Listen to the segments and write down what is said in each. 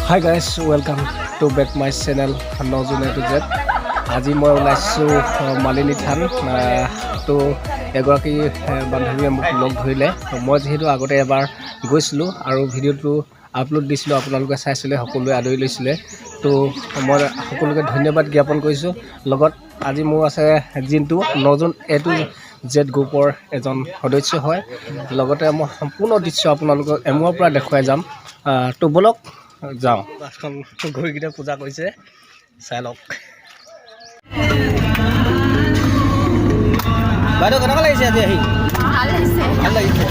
Hi guys, welcome to back my channel Nozun A to Z. আজি মই ওলাইছোঁ মালিনী থান তো এগৰাকী বান্ধৱীয়ে মোক লগ ধৰিলে। মই যিহেতু আগতে এবাৰ গৈছিলোঁ আৰু ভিডিঅ'টো আপলোড দিছিলোঁ, আপোনালোকে চাইছিলে, সকলোৱে আদৰি লৈছিলে। তো মই সকলোকে ধন্যবাদ জ্ঞাপন কৰিছোঁ। লগত আজি মোৰ আছে জিন্তু, নজুন A to Z গ্ৰুপৰ এজন সদস্য হয়। লগতে মই সম্পূৰ্ণ দৃশ্য আপোনালোকক এমুৰৰ পৰা দেখুৱাই যাম। তো বলক যাওঁ। বাছখন গৰুকেইটা পূজা কৰিছে, চাই লওক। বাইদেউ কেনেকুৱা লাগিছে আজি আহি? ভাল লাগিছে।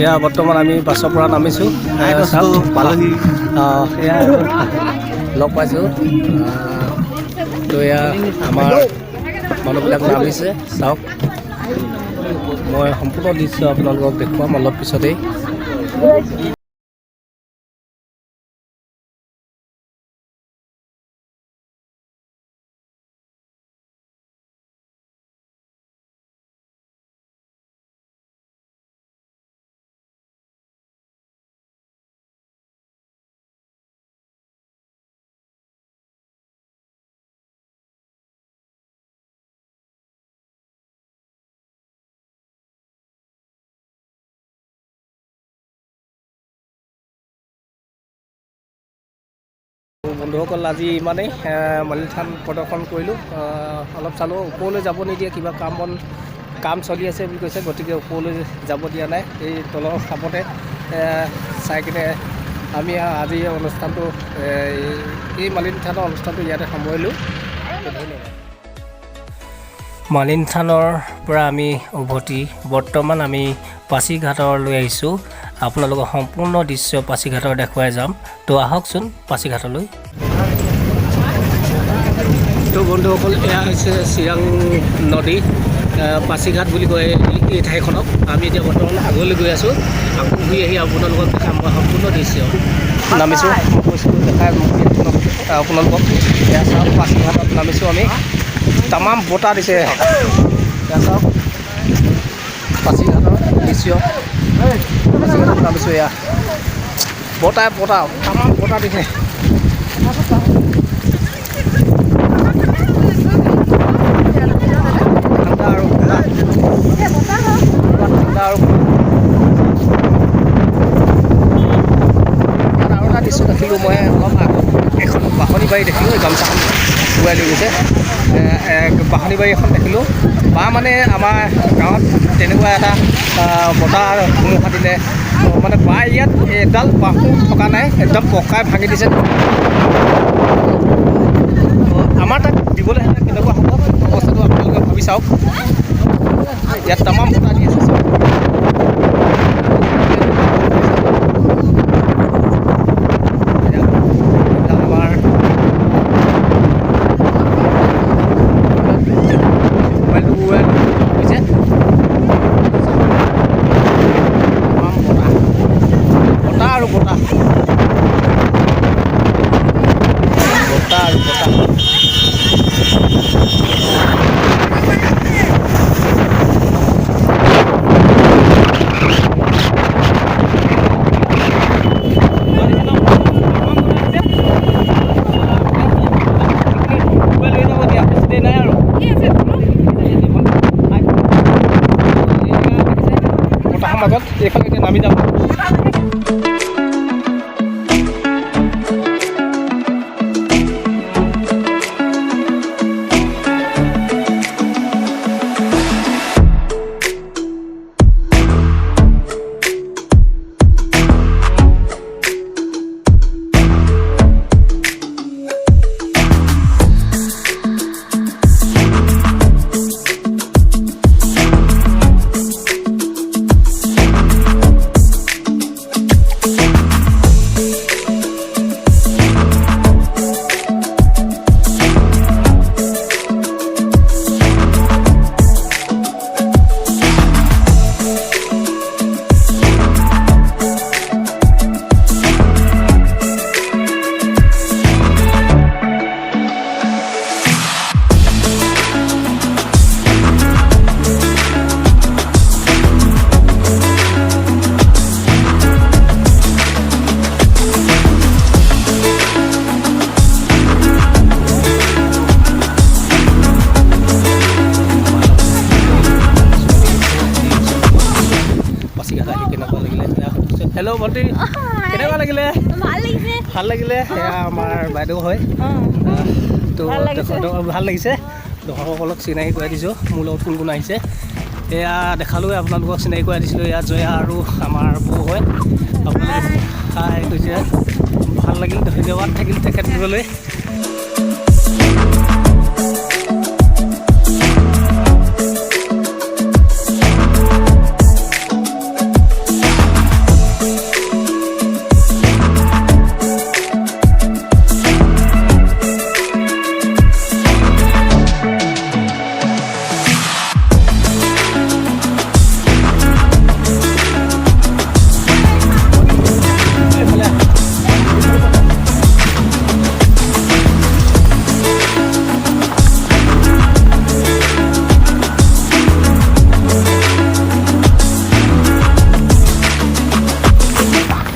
এয়া বৰ্তমান আমি বাছৰ পৰা নামিছোঁ, পালোহি। এয়া লগ পাইছোঁ। তো এয়া আমাৰ মানুহবিলাক নামিছে, চাওক। মই সম্পূৰ্ণ দৃশ্য আপোনালোকক দেখুৱাম অলপ পিছতেই। বন্ধুসকল, আজি ইমানেই মালিনী থান প্ৰদৰ্শন কৰিলোঁ। অলপ চালোঁ, ওপৰলৈ যাব নিদিয়ে, কিবা কাম চলি আছে বুলি কৈছে, গতিকে ওপৰলৈ যাব দিয়া নাই। এই তলৰ খাপতে চাই কিনে আমি আজি অনুষ্ঠানটো এই মালিনী থানৰ অনুষ্ঠানটো ইয়াতে সামৰিলোঁ। ধন্যবাদ। মালিনী থানৰ পৰা আমি উভতি বৰ্তমান আমি পাছিঘাটলৈ আহিছোঁ। আপোনালোকক সম্পূৰ্ণ দৃশ্য পাছিঘাটৰ দেখুৱাই যাম। তো আহকচোন পাছিঘাটলৈ। তো বন্ধুসকল, এয়া হৈছে চিৰাং নদী, পাছিঘাট বুলি কয় এই ঠাইখনক। আমি এতিয়া বৰ্তমান আগলৈ গৈ আছোঁ। আকৌ ঘূৰি আহি আপোনালোকক দেখাম মই সম্পূৰ্ণ দৃশ্য। নামিছোঁ, মই কৈছোঁ দেখাই আপোনালোকক। এয়া চাওক, পাছিঘাটত নামিছোঁ আমি। তামাম বতাহ দিছে, এয়া চাওক পাছিঘাটৰ দৃশ্য। পাছিঘাটত নামিছোঁ, এয়া বতাহ তামাম বতাহ দিছে। ঠাণ্ডা আৰু ঠাণ্ডা আৰু আৰু এটা দৃশ্য দেখিলোঁ মই অলপ আগত। এখন বাঁহনি বাৰী দেখিলোঁ, গামোচাখন উৰাই লৈ গৈছে। বাঁহনি বাৰী এখন দেখিলোঁ। বা মানে আমাৰ গাঁৱত তেনেকুৱা এটা বতাহ ধুমুহা দিলে মানে বা ইয়াত এডাল বাঁহো থকা নাই, একদম পকাই ভাঙি দিছে। আমাৰ তাত দিবলৈ হ'লে কেনেকুৱা হ'ব অৱস্থাটো আপোনালোকে ভাবি চাওক। ইয়াত তামাম বতাহ দি আছে। এইফালে এতিয়া নামি যাম। হেল্ল' ভণ্টি কেনেকুৱা লাগিলে ভাল লাগিলে এয়া আমাৰ বাইদেউ হয় তো ভাল লাগিছে দৰ্শকসকলক চিনাকি কৰাই দিছোঁ মোৰ লগত কোন কোন আহিছে এয়া দেখালোঁ আপোনালোকক চিনাকি কৰাই দিছিলোঁ এয়া জয়া আৰু আমাৰ বৌ হয় আপোনালোকে হাই কৈছে ভাল লাগিল ধন্যবাদ থাকিল তেখেতসকললৈ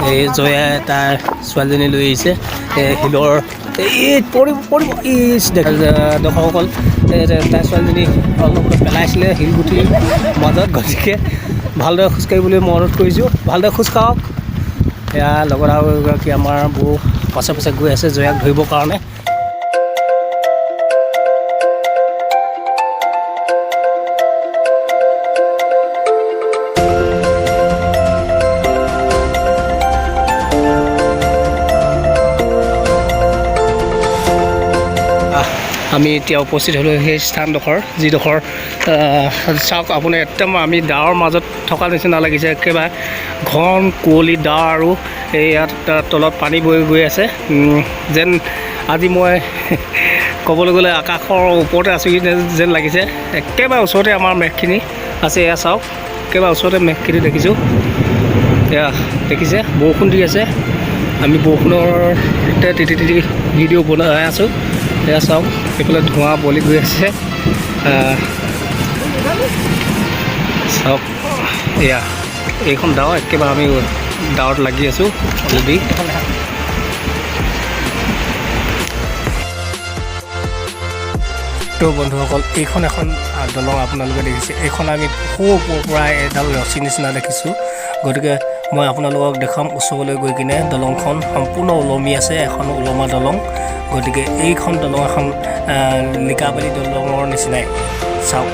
এই জয়া তাৰ ছোৱালীজনী লৈ আহিছে শিলৰ এই পৰিব ইচ দৰ্শকসকল তাৰ ছোৱালীজনী অলপ পেলাইছিলে শিলগুটিৰ মাজত গতিকে ভালদৰে খোজকাঢ়িবলৈ মই অনুৰোধ কৰিছোঁ ভালদৰে খোজকাঢ়ক এয়া লগত আৰু এগৰাকী আমাৰ বৌ পাছে পাছে গৈ আছে জয়াক ধৰিবৰ কাৰণে আমি এতিয়া উপস্থিত হ'লোঁ সেই স্থানডোখৰ যিডোখৰ চাওক আপুনি একদম আমি ডাৱৰ মাজত থকা নিচিনা লাগিছে একেবাৰে ঘন কুঁৱলী ডাৱৰ আৰু এই ইয়াত তলত পানী বৈ গৈ আছে যেন আজি মই ক'বলৈ গ'লে আকাশৰ ওপৰতে আছোঁ যেন লাগিছে একেবাৰে ওচৰতে আমাৰ মেঘখিনি আছে এয়া চাওক একেবাৰে ওচৰতে মেঘখিনি দেখিছোঁ এয়া দেখিছে বৰষুণ দি আছে আমি বৰষুণৰ তিতি ভিডিঅ' বনাই আছোঁ এয়া চাওক সেইফালে ধোঁৱা বলি গৈ আছে চাওক এয়া এইখন ডাৱৰ একেবাৰে আমি ডাৱৰত লাগি আছোঁ অলৰেডি তো বন্ধুসকল এইখন এখন দলং আপোনালোকে দেখিছে এইখন আমি ওপৰৰ পৰা এডাল ৰছী নিচিনা দেখিছোঁ গতিকে মই আপোনালোকক দেখাম ওচৰলৈ গৈ কিনে দলংখন সম্পূৰ্ণ ওলমি আছে এখন ওলমা দলং গতিকে এইখন দলং এখন লিকাবালি দলঙৰ নিচিনাই চাওক